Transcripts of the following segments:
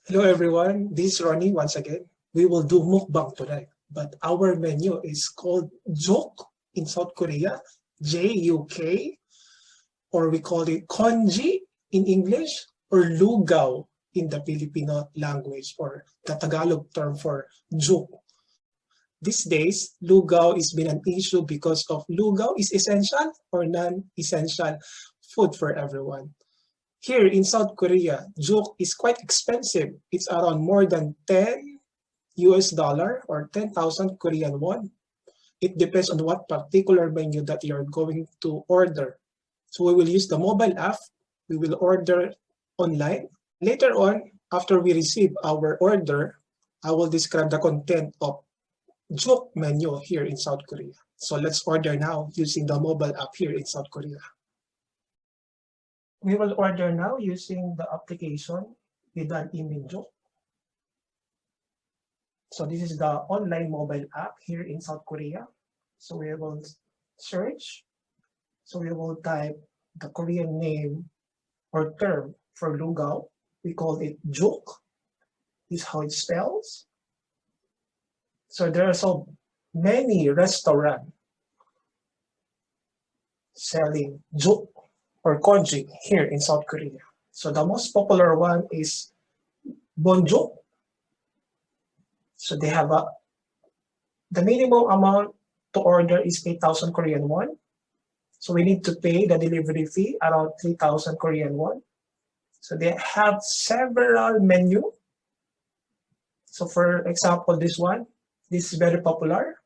Hello everyone, this is Ronnie once again. We will do mukbang tonight, but our menu is called Juk in South Korea, Juk, or we call it Konji in English, or Lugaw in the Filipino language, or the Tagalog term for Juk. These days, Lugaw is been an issue because of Lugaw is essential or non-essential food for everyone. Here in South Korea, juk is quite expensive. It's around more than 10 US dollar or 10,000 Korean won. It depends on what particular menu that you're going to order. So we will use the mobile app. We will order online. Later on, after we receive our order, I will describe the content of juk menu here in South Korea. So let's order now using the mobile app here in South Korea. We will order now using the application with an email juk. So this is the online mobile app here in South Korea. So we will search. So we will type the Korean name or term for Lugaw. We call it juk. This is how it spells. So there are so many restaurants selling juk or konji here in South Korea. So the most popular one is bonjuk. So they have the minimum amount to order is 8,000 Korean won. So we need to pay the delivery fee around 3,000 Korean won. So they have several menu. So for example, this one, this is very popular.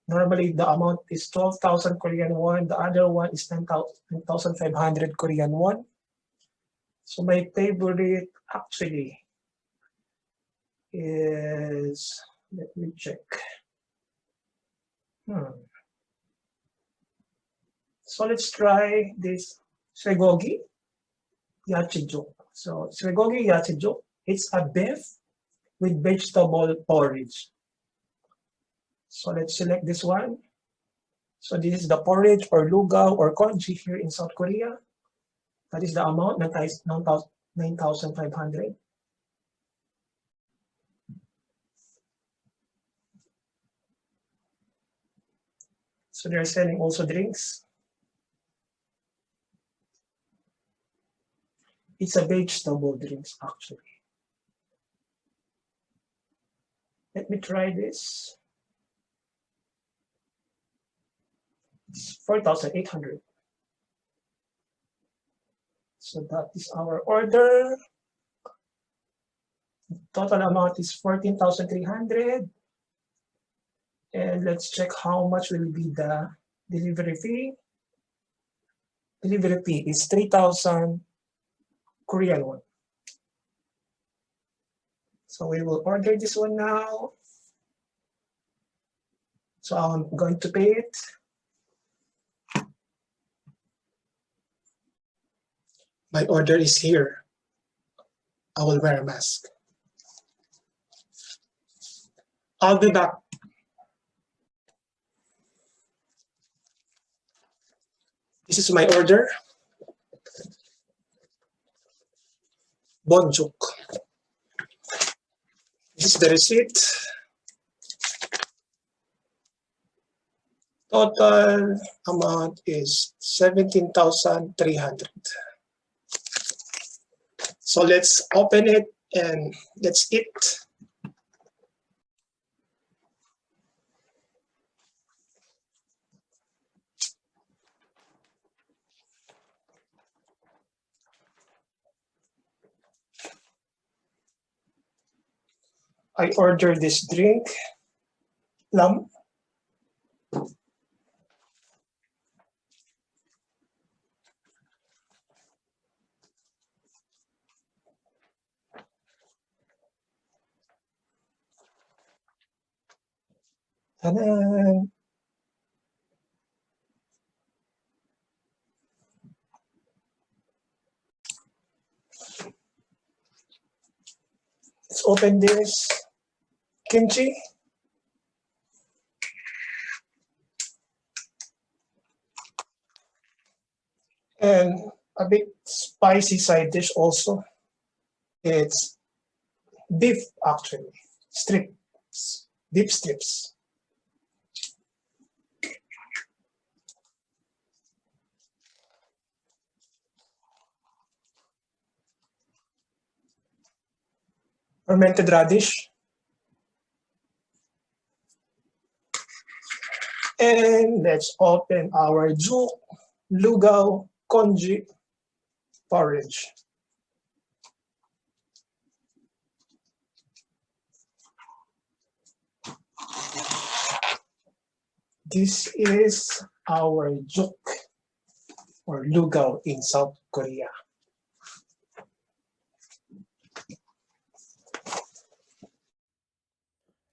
Normally the amount is 12,000 Korean won. The other one is 10,500 Korean won. So my favorite actually is, let me check. So let's try this swegogi yachijuk. So swegogi yachijuk, it's a beef with vegetable porridge. So let's select this one. So this is the porridge or lugaw or konji here in South Korea. That is the amount, 9,500. So they're selling also drinks. It's a vegetable drinks actually. Let me try this. It's 4,800. So that is our order. Total amount is 14,300. And let's check how much will be the delivery fee. Delivery fee is 3,000 Korean won. So we will order this one now. So I'm going to pay it. My order is here. I will wear a mask. I'll be back. This is my order. Bonjuk. This is the receipt. Total amount is 17,300. So let's open it and let's eat. I ordered this drink, lam. Ta-da! Let's open this kimchi. And a bit spicy side dish also. It's beef, actually. Strips. Beef strips. Fermented radish. And let's open our Juk Lugaw Congee porridge. This is our Juk or Lugaw in South Korea.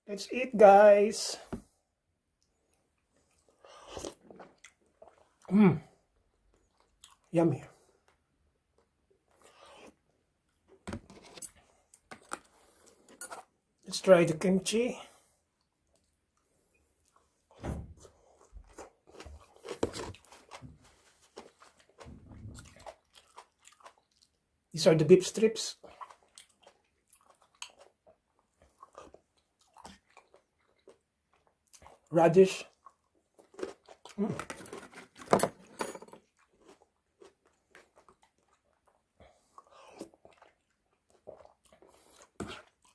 Let's eat, guys. Yummy. Let's try the kimchi. These are the beef strips. Radish.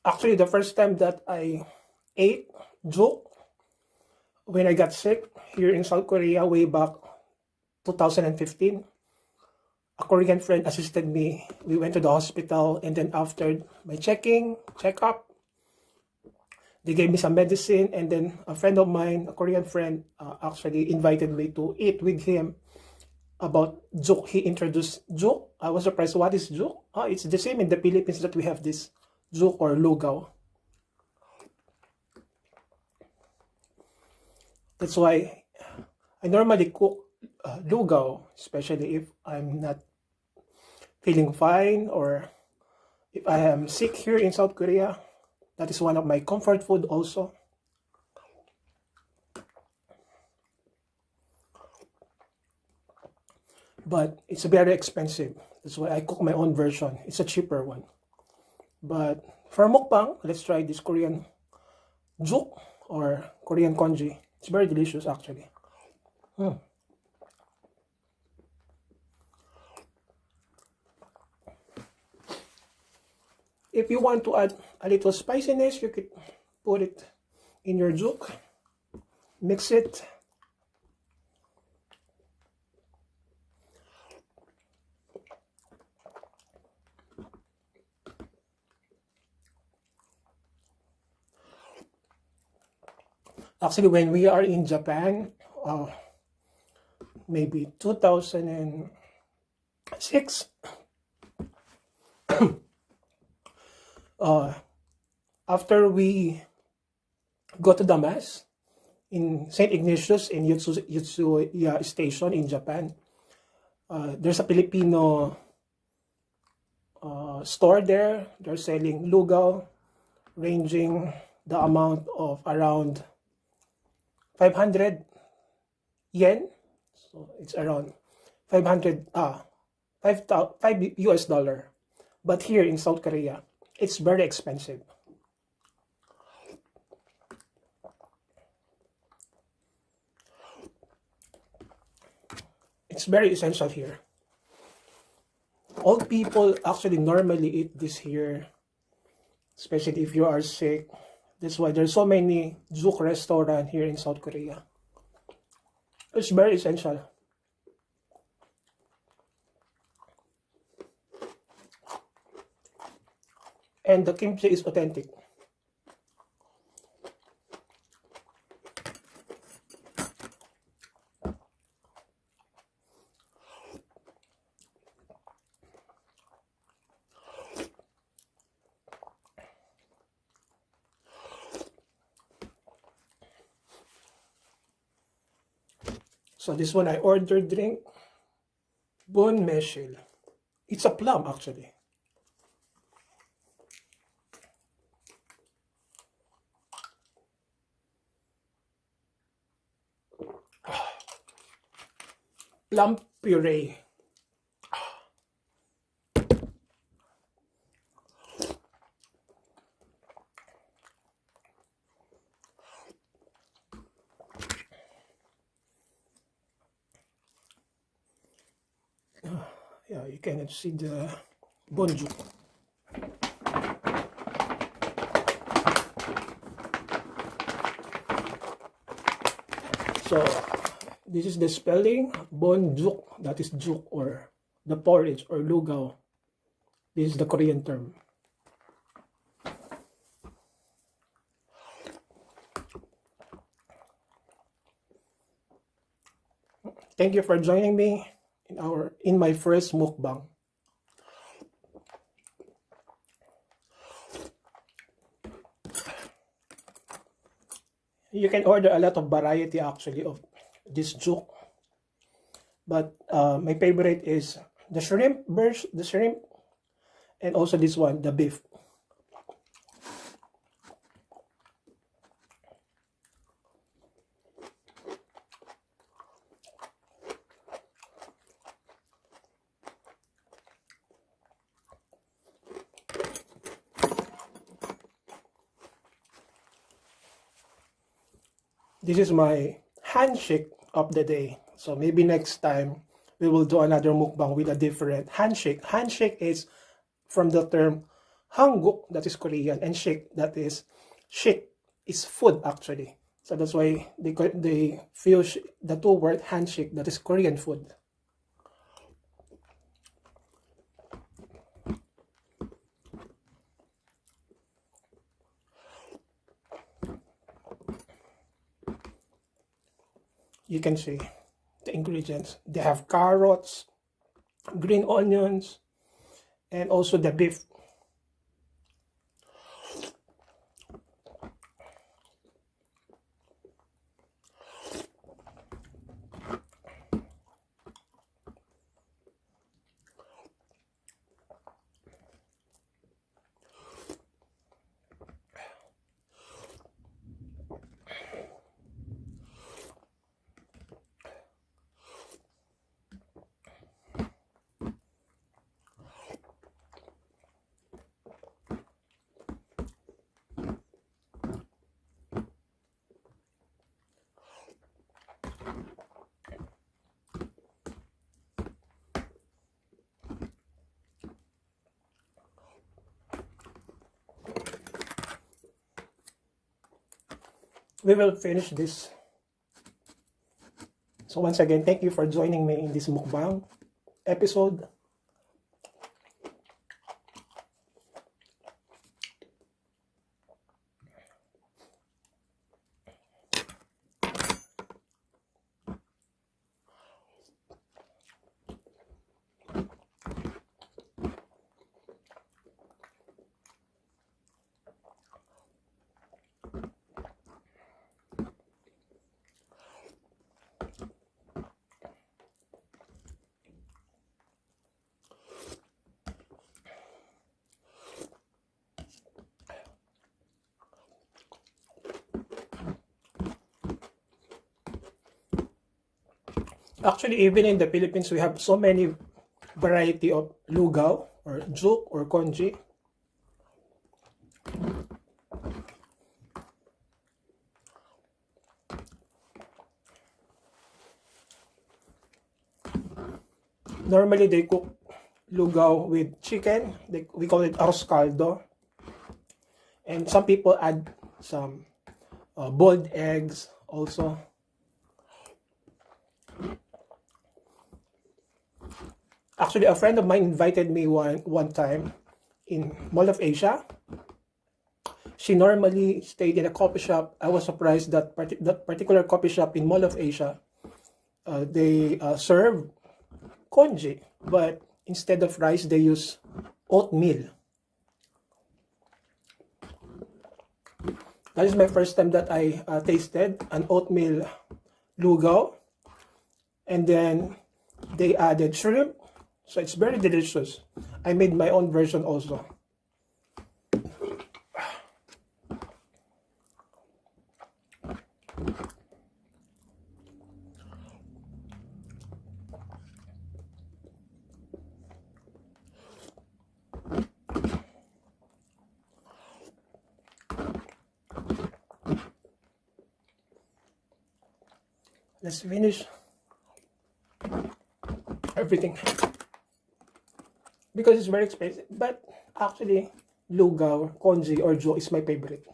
Actually, the first time that I ate juk when I got sick here in South Korea way back 2015, a Korean friend assisted me. We went to the hospital, and then after my checkup, they gave me some medicine, and then a friend of mine, a Korean friend, actually invited me to eat with him about juk. He introduced juk. I was surprised. What is juk? It's the same in the Philippines that we have this juk or lugaw. That's why I normally cook lugaw, especially if I'm not feeling fine or if I am sick here in South Korea. That is one of my comfort food also. But it's very expensive. That's why I cook my own version. It's a cheaper one. But for mukbang, let's try this Korean juk or Korean congee. It's very delicious actually. If you want to add a little spiciness, you could put it in your juk. Mix it. Actually, when we are in Japan, maybe 2006, after we go to the mass in St. Ignatius in Yutsuya Station in Japan, there's a Filipino store there. They're selling lugaw, ranging the amount of around 500 yen. So it's around 500, 5 US dollar. But here in South Korea, it's very expensive. It's very essential here. Old people actually normally eat this here, especially if you are sick. That's why there's so many juk restaurant here in South Korea. It's very essential. And the kimchi is authentic. So this one I ordered drink, Bon Meshil. It's a plum actually. Plum puree. Yeah, you can see the bonjuk. So this is the spelling, bonjuk, that is juk or the porridge or lugaw. This is the Korean term. Thank you for joining me in my first mukbang. You can order a lot of variety actually of this juk, but my favorite is the shrimp, and also this one, the beef. This is my handshake of the day. So maybe next time we will do another mukbang with a different handshake. Handshake is from the term hangguk, that is Korean, and shake, that is shake, is food actually. So that's why they fuse the two word handshake, that is Korean food. You can see the ingredients. They have carrots, green onions, and also the beef. We will finish this. So once again, thank you for joining me in this mukbang episode. Actually, even in the Philippines, we have so many variety of lugaw or juk or congee. Normally, they cook lugaw with chicken. We call it arroz caldo. And some people add some boiled eggs also. Actually, a friend of mine invited me one time in Mall of Asia. She normally stayed in a coffee shop. I was surprised that that particular coffee shop in Mall of Asia, they serve congee, but instead of rice, they use oatmeal. That is my first time that I tasted an oatmeal lugaw. And then they added shrimp. So it's very delicious. I made my own version also. Let's finish everything. because it's very expensive. But actually, lugaw, congee, or joke is my favorite.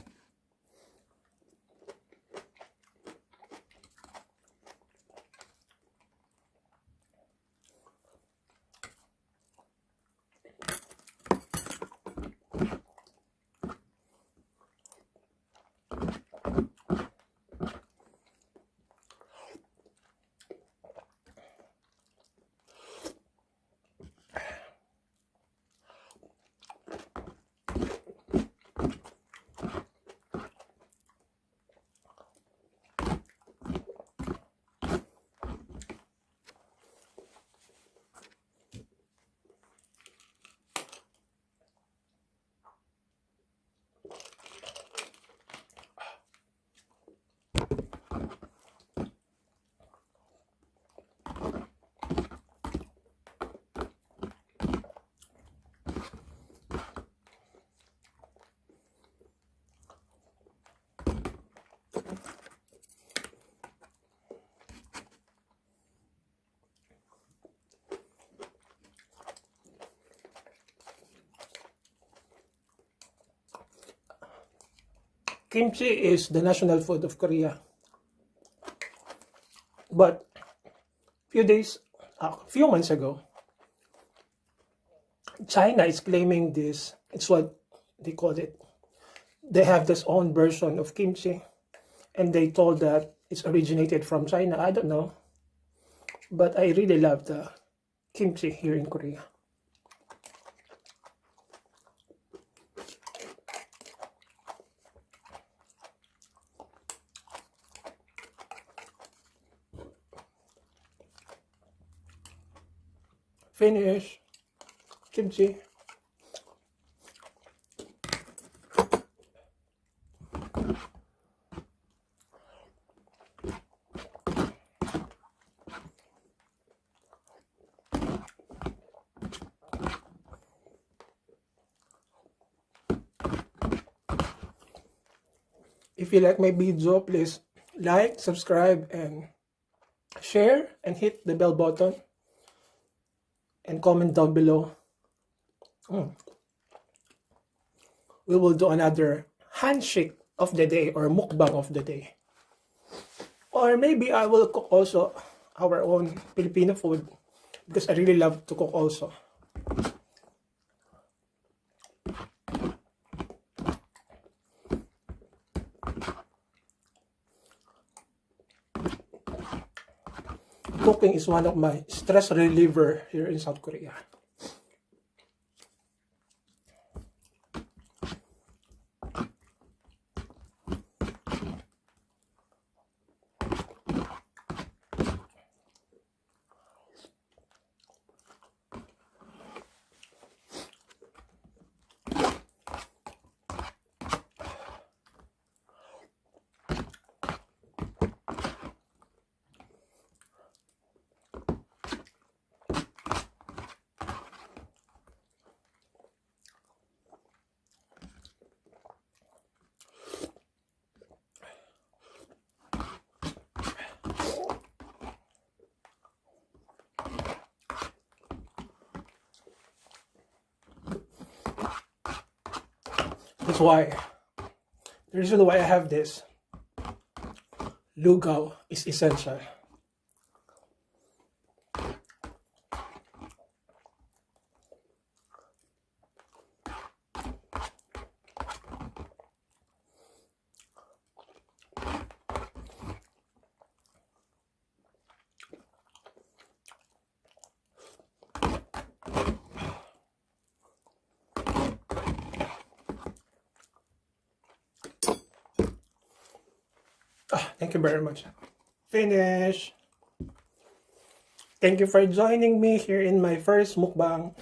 Kimchi is the national food of Korea. But few months ago, China is claiming this. It's what they call it. They have this own version of kimchi, and they told that it's originated from China. I don't know, but I really love the kimchi here in Korea. Finish kimchi. If you like my video, please like, subscribe, and share, and hit the bell button, and comment down below. We will do another handshake of the day or mukbang of the day. Or maybe I will cook also our own Filipino food because I really love to cook also. Cooking is one of my stress reliever here in South Korea. That's why, the reason why I have this, lugaw is essential. Thank you very much. Finish. Thank you for joining me here in my first mukbang.